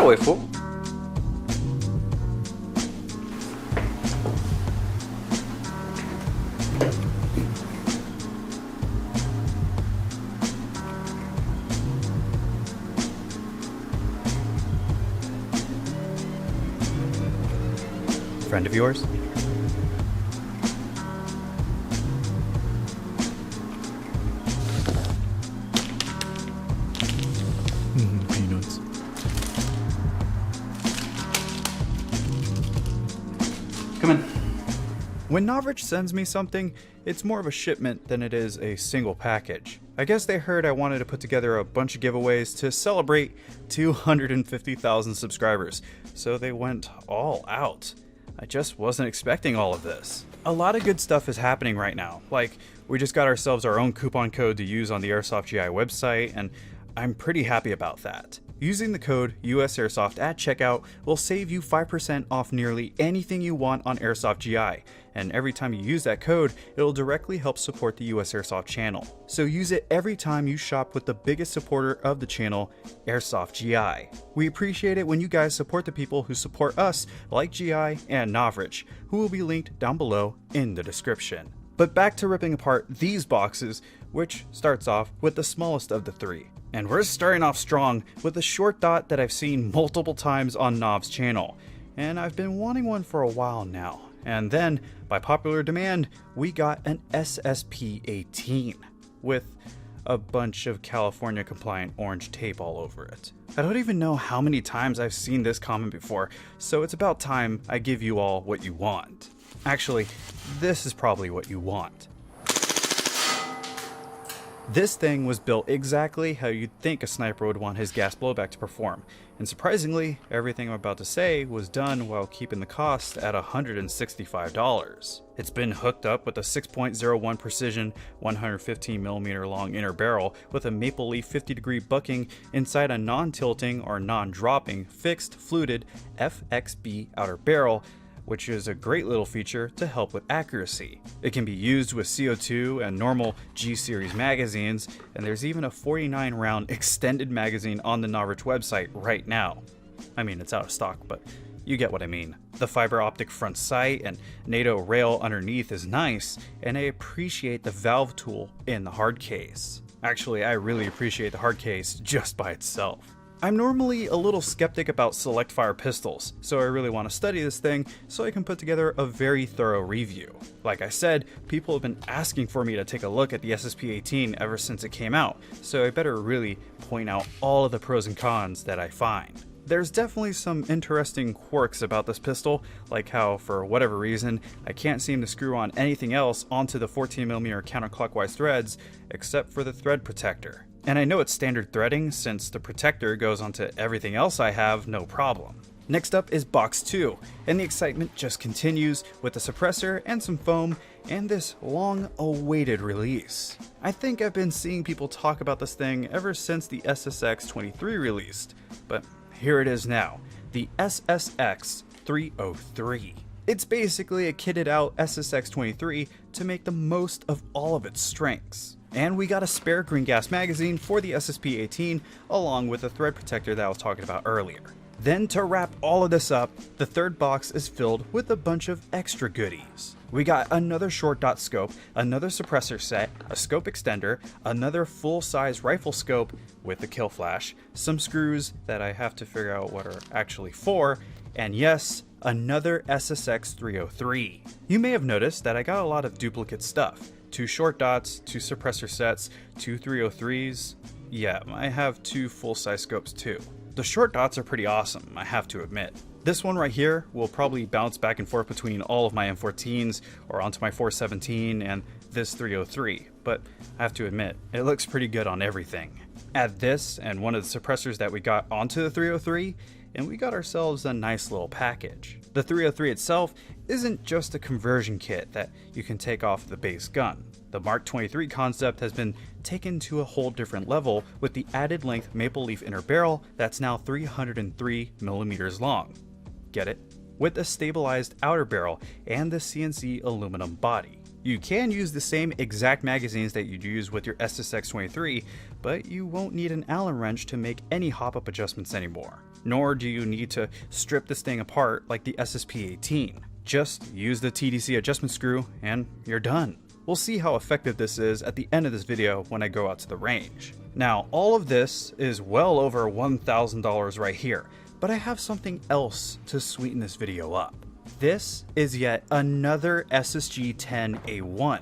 Get away, fool. Friend of yours? Peanuts. Come in. When Novritsch sends me something, it's more of a shipment than it is a single package. I guess they heard I wanted to put together a bunch of giveaways to celebrate 250,000 subscribers, so they went all out. I just wasn't expecting all of this. A lot of good stuff is happening right now, like we just got ourselves our own coupon code to use on the Airsoft GI website, and I'm pretty happy about that. Using the code USAirsoft at checkout will save you 5% off nearly anything you want on Airsoft GI, and every time you use that code, it'll directly help support the USAirsoft channel. So use it every time you shop with the biggest supporter of the channel, Airsoft GI. We appreciate it when you guys support the people who support us, like GI and Novritsch, who will be linked down below in the description. But back to ripping apart these boxes, which starts off with the smallest of the three. And we're starting off strong with a short dot that I've seen multiple times on Nov's channel, and I've been wanting one for a while now. And then, by popular demand, we got an SSP-18 with a bunch of California compliant orange tape all over it. I don't even know how many times I've seen this comment before, so it's about time I give you all what you want. Actually, this is probably what you want. This thing was built exactly how you'd think a sniper would want his gas blowback to perform, and surprisingly, everything I'm about to say was done while keeping the cost at $165. It's been hooked up with a 6.01 precision 115mm long inner barrel with a maple leaf 50-degree bucking inside a non-tilting or non-dropping fixed fluted FXB outer barrel, which is a great little feature to help with accuracy. It can be used with CO2 and normal G-series magazines, and there's even a 49 round extended magazine on the Novritsch website right now. I mean, it's out of stock, but you get what I mean. The fiber optic front sight and NATO rail underneath is nice, and I appreciate the valve tool in the hard case. Actually, I really appreciate the hard case just by itself. I'm normally a little skeptic about select fire pistols, so I really want to study this thing so I can put together a very thorough review. Like I said, people have been asking for me to take a look at the SSP-18 ever since it came out, so I better really point out all of the pros and cons that I find. There's definitely some interesting quirks about this pistol, like how, for whatever reason, I can't seem to screw on anything else onto the 14mm counterclockwise threads except for the thread protector. And I know it's standard threading since the protector goes onto everything else I have, no problem. Next up is box 2, and the excitement just continues with the suppressor and some foam and this long-awaited release. I think I've been seeing people talk about this thing ever since the SSX-23 released, but here it is now, the SSX-303. It's basically a kitted out SSX-23 to make the most of all of its strengths. And we got a spare green gas magazine for the SSP-18 along with the thread protector that I was talking about earlier. Then to wrap all of this up, the third box is filled with a bunch of extra goodies. We got another short dot scope, another suppressor set, a scope extender, another full-size rifle scope with a kill flash, some screws that I have to figure out what are actually for, and yes, another SSX-303. You may have noticed that I got a lot of duplicate stuff. 2 short dots, 2 suppressor sets, 2 303s. Yeah, I have 2 full-size scopes too. The short dots are pretty awesome, I have to admit. This one right here will probably bounce back and forth between all of my M14s or onto my 417 and this 303, but I have to admit, it looks pretty good on everything. Add this and one of the suppressors that we got onto the 303, and we got ourselves a nice little package. The 303 itself isn't just a conversion kit that you can take off the base gun. The Mark 23 concept has been taken to a whole different level with the added length maple leaf inner barrel that's now 303mm long. Get it? With a stabilized outer barrel and the CNC aluminum body. You can use the same exact magazines that you'd use with your SSX-23, but you won't need an Allen wrench to make any hop-up adjustments anymore. nor do you need to strip this thing apart like the SSP-18. Just use the TDC adjustment screw and you're done. We'll see how effective this is at the end of this video when I go out to the range. Now, all of this is well over $1,000 right here, but I have something else to sweeten this video up. This is yet another SSG-10A1,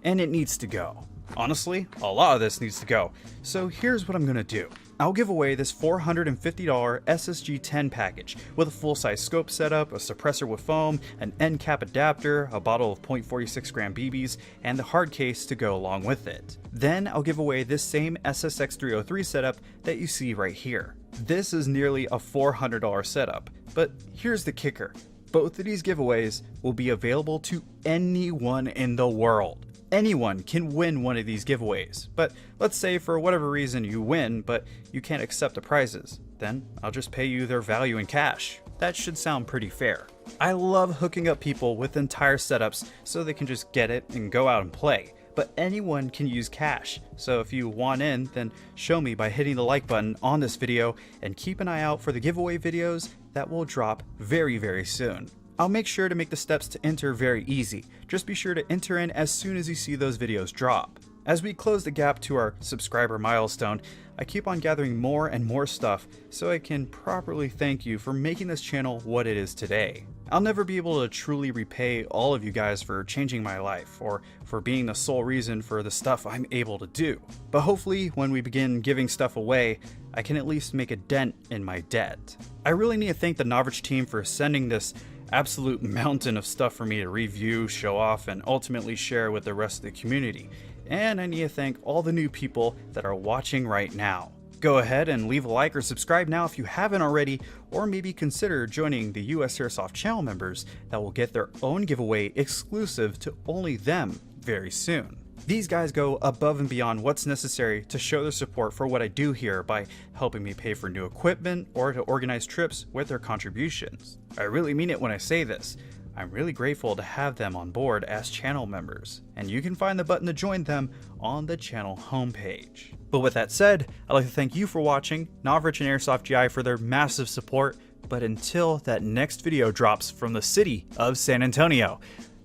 and it needs to go. Honestly, a lot of this needs to go, so here's what I'm gonna do. I'll give away this $450 SSG-10 package with a full-size scope setup, a suppressor with foam, an end cap adapter, a bottle of .46 gram BBs, and the hard case to go along with it. Then I'll give away this same SSX-303 setup that you see right here. This is nearly a $400 setup, but here's the kicker. Both of these giveaways will be available to anyone in the world. Anyone can win one of these giveaways, but let's say for whatever reason you win, but you can't accept the prizes. Then I'll just pay you their value in cash. That should sound pretty fair. I love hooking up people with entire setups so they can just get it and go out and play. But anyone can use cash, so if you want in, then show me by hitting the like button on this video and keep an eye out for the giveaway videos that will drop very, very soon. I'll make sure to make the steps to enter very easy. Just be sure to enter in as soon as you see those videos drop. As we close the gap to our subscriber milestone, I keep on gathering more and more stuff so I can properly thank you for making this channel what it is today. I'll never be able to truly repay all of you guys for changing my life or for being the sole reason for the stuff I'm able to do. But hopefully when we begin giving stuff away, I can at least make a dent in my debt. I really need to thank the Novritsch team for sending this absolute mountain of stuff for me to review, show off, and ultimately share with the rest of the community. And I need to thank all the new people that are watching right now. Go ahead and leave a like or subscribe now if you haven't already, or maybe consider joining the USAirsoft channel members that will get their own giveaway exclusive to only them very soon. These guys go above and beyond what's necessary to show their support for what I do here by helping me pay for new equipment or to organize trips with their contributions. I really mean it when I say this. I'm really grateful to have them on board as channel members, and you can find the button to join them on the channel homepage. But with that said, I'd like to thank you for watching, Novritsch and Airsoft GI for their massive support, but until that next video drops from the city of San Antonio,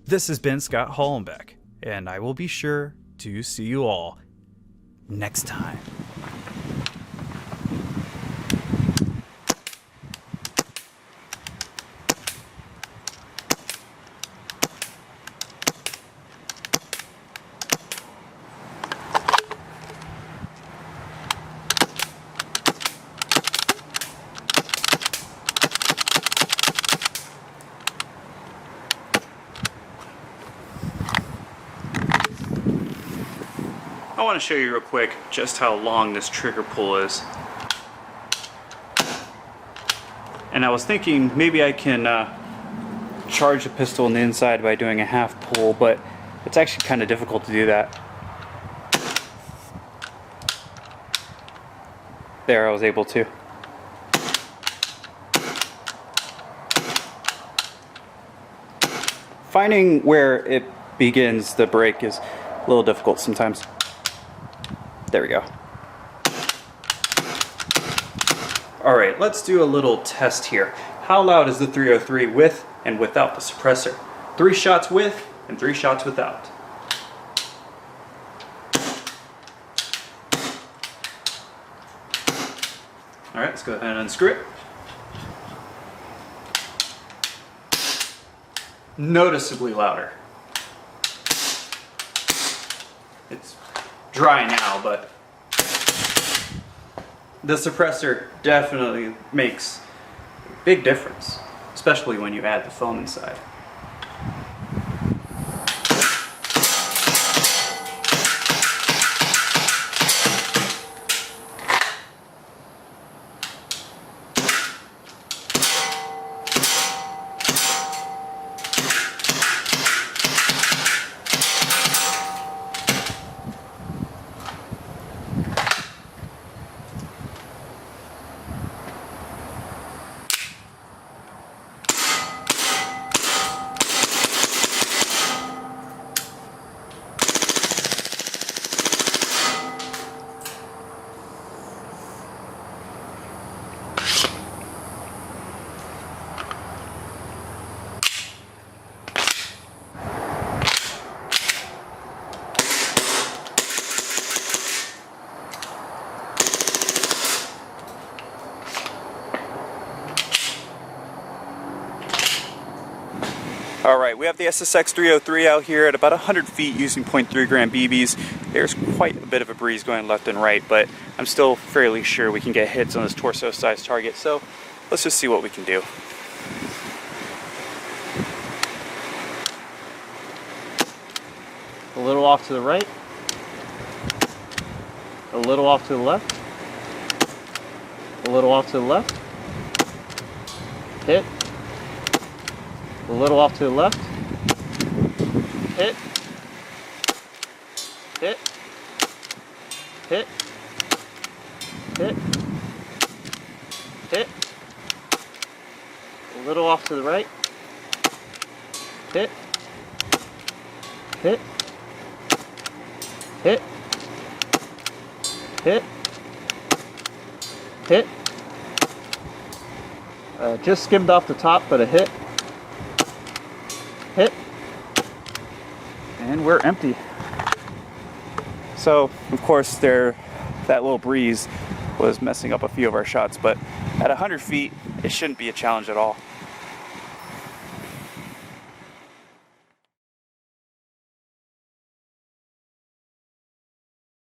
this has been Scott Hollenbeck, and I will be sure to see you all next time. I want to show you real quick just how long this trigger pull is. And I was thinking maybe I can charge the pistol on the inside by doing a half pull, but it's actually kind of difficult to do that. There, I was able to. Finding where it begins the break is a little difficult sometimes. There we go. Alright, let's do a little test here. How loud is the 303 with and without the suppressor? 3 shots with and 3 shots without. Alright, let's go ahead and unscrew it. Noticeably louder. It's dry now, but the suppressor definitely makes a big difference, especially when you add the foam inside. Alright, we have the SSX 303 out here at about 100 feet using 0.3 gram BBs. There's quite a bit of a breeze going left and right, but I'm still fairly sure we can get hits on this torso-sized target, so let's just see what we can do. A little off to the right. A little off to the left. A little off to the left. Hit. A little off to the left. Hit. Hit. Hit. Hit. Hit. A little off to the right. Hit. Hit. Hit. Hit. Hit. Just skimmed off the top, but a hit. Hit. And we're empty. So, of course, that little breeze was messing up a few of our shots, but at 100 feet, it shouldn't be a challenge at all.